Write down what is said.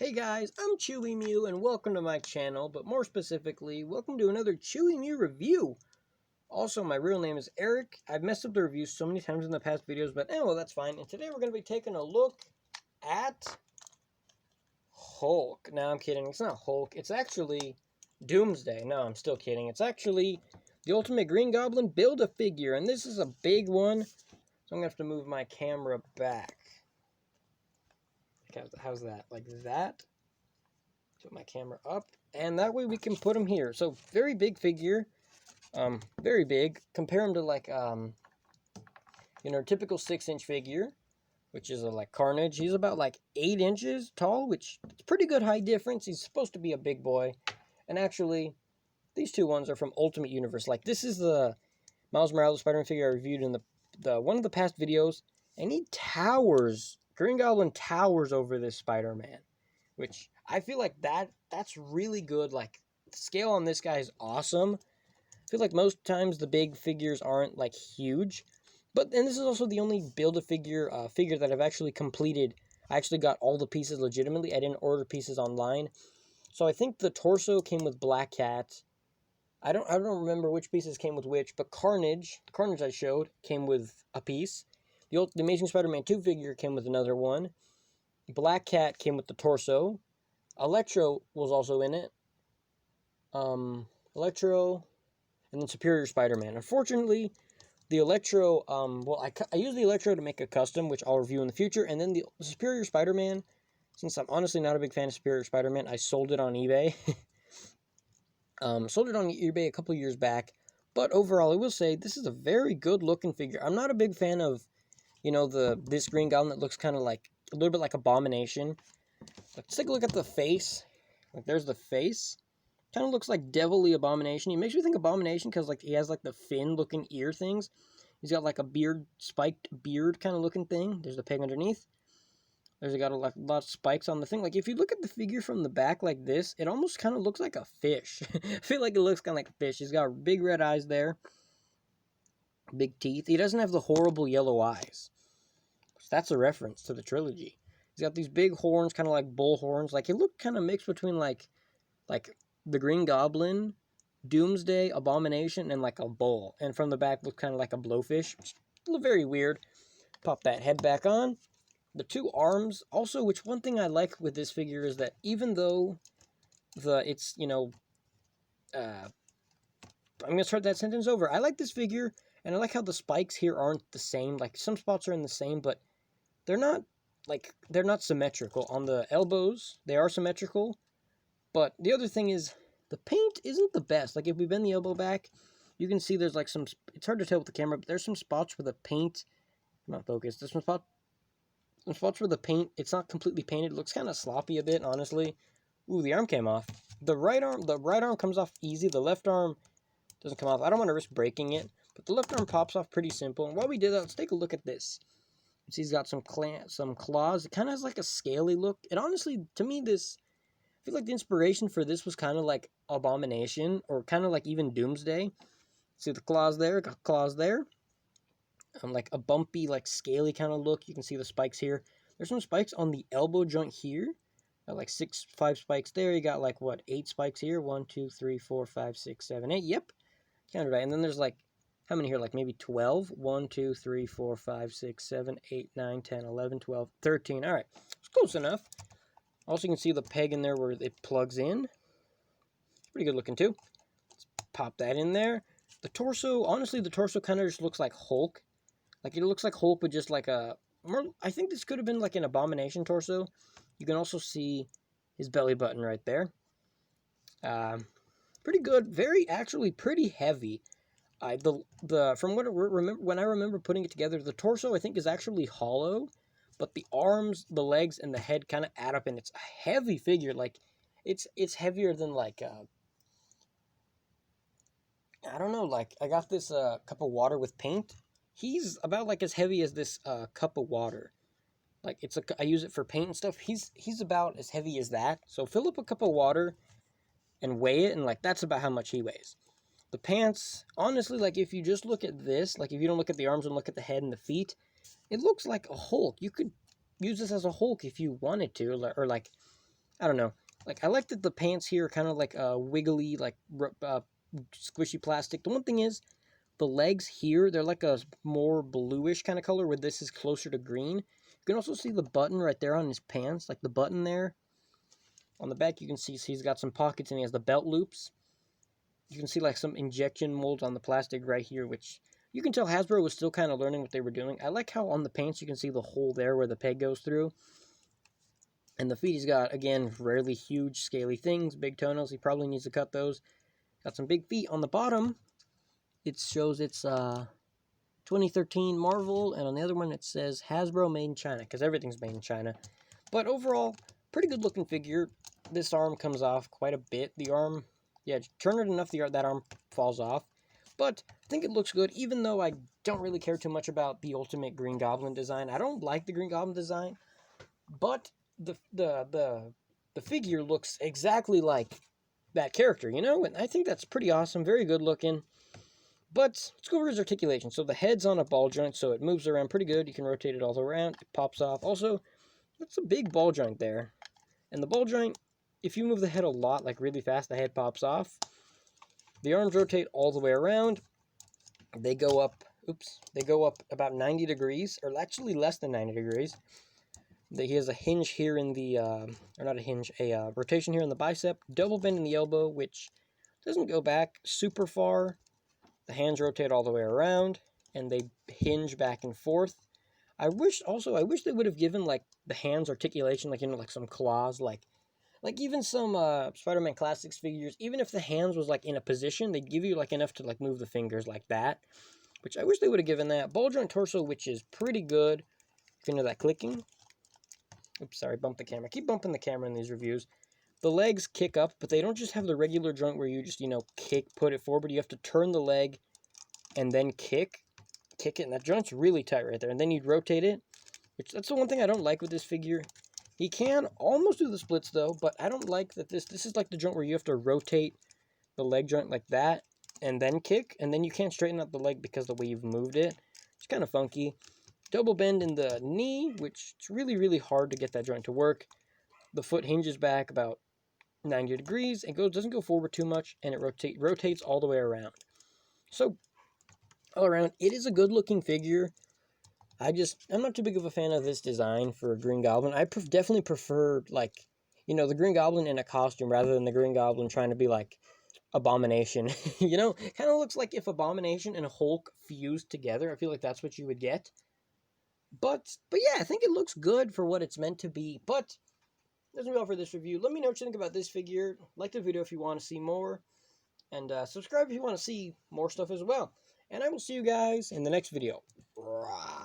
Hey guys, I'm Chewy Mew and welcome to my channel, but more specifically, welcome to another Chewy Mew review. Also, my real name is Eric. I've messed up the reviews so many times in the past videos, but well, that's fine. And today we're going to be taking a look at Hulk. No, I'm kidding. It's not Hulk. It's actually Doomsday. No, I'm still kidding. It's actually the Ultimate Green Goblin Build-A-Figure, and this is a big one, so I'm going to have to move my camera back. How's that? Like that? Put my camera up, and that way we can put them here. So, very big figure. Very big. Compare him to, like, typical 6-inch figure, which is like Carnage. He's about, like, 8 inches tall, which is pretty good height difference. He's supposed to be a big boy. And actually, these two ones are from Ultimate Universe. Like, this is the Miles Morales Spider-Man figure I reviewed in the one of the past videos, and he towers. Green Goblin towers over this Spider-Man, which I feel like that's really good. Like, the scale on this guy is awesome. I feel like most times the big figures aren't, like, huge. And this is also the only Build-A-Figure figure that I've actually completed. I actually got all the pieces legitimately. I didn't order pieces online. So I think the torso came with Black Cat. I don't remember which pieces came with which, but the Carnage I showed, came with a piece. The Amazing Spider-Man 2 figure came with another one. Black Cat came with the torso. Electro was also in it. Electro, and then Superior Spider-Man. Unfortunately, the Electro, I use the Electro to make a custom, which I'll review in the future, and then the Superior Spider-Man, since I'm honestly not a big fan of Superior Spider-Man, I sold it on eBay. Sold it on eBay a couple years back, but overall, I will say, this is a very good-looking figure. I'm not a big fan of, this Green Goblin that looks kind of like, a little bit like Abomination. Let's take a look at the face. Like, there's the face. Kind of looks like devilly Abomination. He makes me think Abomination because, like, he has, like, the fin-looking ear things. He's got, like, a spiked beard kind of looking thing. There's the peg underneath. There's got a lot of spikes on the thing. Like, if you look at the figure from the back like this, it almost kind of looks like a fish. I feel like it looks kind of like a fish. He's got big red eyes there. Big teeth. He doesn't have the horrible yellow eyes. That's a reference to the trilogy. He's got these big horns, kind of like bull horns. Like, he looked kind of mixed between, like the Green Goblin, Doomsday, Abomination, and, like, a bull. And from the back, looked kind of like a blowfish. Very weird. Pop that head back on. The two arms. Also, which one thing I like with this figure is that even though it's, I'm going to start that sentence over. I like this figure, and I like how the spikes here aren't the same. Like, some spots are in the same, but they're not symmetrical. On the elbows, they are symmetrical. But the other thing is, the paint isn't the best. Like, if we bend the elbow back, you can see there's, like, some... It's hard to tell with the camera, but there's some spots where the paint... Not focused. There's some spots where the paint... It's not completely painted. It looks kind of sloppy a bit, honestly. Ooh, the arm came off. The right arm comes off easy. The left arm doesn't come off. I don't want to risk breaking it. But the left arm pops off pretty simple. And while we did that, let's take a look at this. See, he's got some claws. It kind of has, like, a scaly look. It honestly, to me, I feel like the inspiration for this was kind of like Abomination, or kind of like even Doomsday. See the claws there? Got claws there. Like a bumpy, like, scaly kind of look. You can see the spikes here. There's some spikes on the elbow joint here. Got like 5 spikes there. You got, like, what, 8 spikes here? 1, 2, 3, 4, 5, 6, 7, 8. Yep. Counted right. And then there's, like, how many here? Like, maybe 12? 1, 2, 3, 4, 5, 6, 7, 8, 9, 10, 11, 12, 13. All right. It's close enough. Also, you can see the peg in there where it plugs in. It's pretty good looking, too. Let's pop that in there. The torso, honestly, the torso kind of just looks like Hulk. Like, it looks like Hulk with just, like, I think this could have been, like, an Abomination torso. You can also see his belly button right there. Pretty good. Actually, pretty heavy. From what when I remember putting it together, the torso, I think, is actually hollow. But the arms, the legs, and the head kind of add up, and it's a heavy figure. Like, it's heavier than, like, I don't know, like, I got this cup of water with paint. He's about, like, as heavy as this cup of water. Like, I use it for paint and stuff. He's about as heavy as that. So fill up a cup of water and weigh it, and, like, that's about how much he weighs. The pants, honestly, like, if you just look at this, like, if you don't look at the arms and look at the head and the feet, it looks like a Hulk. You could use this as a Hulk if you wanted to, or like, I don't know. Like, I like that the pants here are kind of like wiggly, like squishy plastic. The one thing is, the legs here, they're like a more bluish kind of color, where this is closer to green. You can also see the button right there on his pants, like the button there. On the back, you can see he's got some pockets and he has the belt loops. You can see like some injection molds on the plastic right here, which you can tell Hasbro was still kind of learning what they were doing. I like how on the pants you can see the hole there where the peg goes through. And the feet, he's got, again, rarely huge, scaly things, big toenails. He probably needs to cut those. Got some big feet. On the bottom, it shows it's 2013 Marvel, and on the other one it says Hasbro made in China, because everything's made in China. But overall, pretty good looking figure. This arm comes off quite a bit. The arm, yeah, turn it enough, that arm falls off. But I think it looks good, even though I don't really care too much about the Ultimate Green Goblin design. I don't like the Green Goblin design, but the figure looks exactly like that character, you know? And I think that's pretty awesome, very good looking. But let's go over his articulation. So the head's on a ball joint, so it moves around pretty good. You can rotate it all around. It pops off. Also, that's a big ball joint there. And the ball joint, if you move the head a lot, like really fast, the head pops off. The arms rotate all the way around. They go up, they go up about 90 degrees, or actually less than 90 degrees. He has a hinge here in the, or not a hinge, a rotation here in the bicep, double bend in the elbow, which doesn't go back super far. The hands rotate all the way around, and they hinge back and forth. I wish they would have given, like, the hands articulation, like, you know, like some claws, like even some Spider-Man Classics figures, even if the hands was, like, in a position, they'd give you, like, enough to, like, move the fingers like that, which I wish they would have given that. Ball joint torso, which is pretty good. If you know that clicking. Oops, sorry, bumped the camera. I keep bumping the camera in these reviews. The legs kick up, but they don't just have the regular joint where you just, you know, put it forward. You have to turn the leg and then kick it, and that joint's really tight right there. And then you'd rotate it, which that's the one thing I don't like with this figure. He can almost do the splits, though, but I don't like that this is like the joint where you have to rotate the leg joint like that and then kick, and then you can't straighten out the leg because of the way you've moved it. It's kind of funky. Double bend in the knee, which it's really, really hard to get that joint to work. The foot hinges back about 90 degrees. It doesn't go forward too much, and it rotates all the way around. So, all around, it is a good-looking figure. I'm not too big of a fan of this design for Green Goblin. I definitely prefer, like, you know, the Green Goblin in a costume rather than the Green Goblin trying to be, like, Abomination. You know, kind of looks like if Abomination and Hulk fused together. I feel like that's what you would get. But yeah, I think it looks good for what it's meant to be. But that's gonna be all for this review. Let me know what you think about this figure. Like the video if you want to see more. And subscribe if you want to see more stuff as well. And I will see you guys in the next video.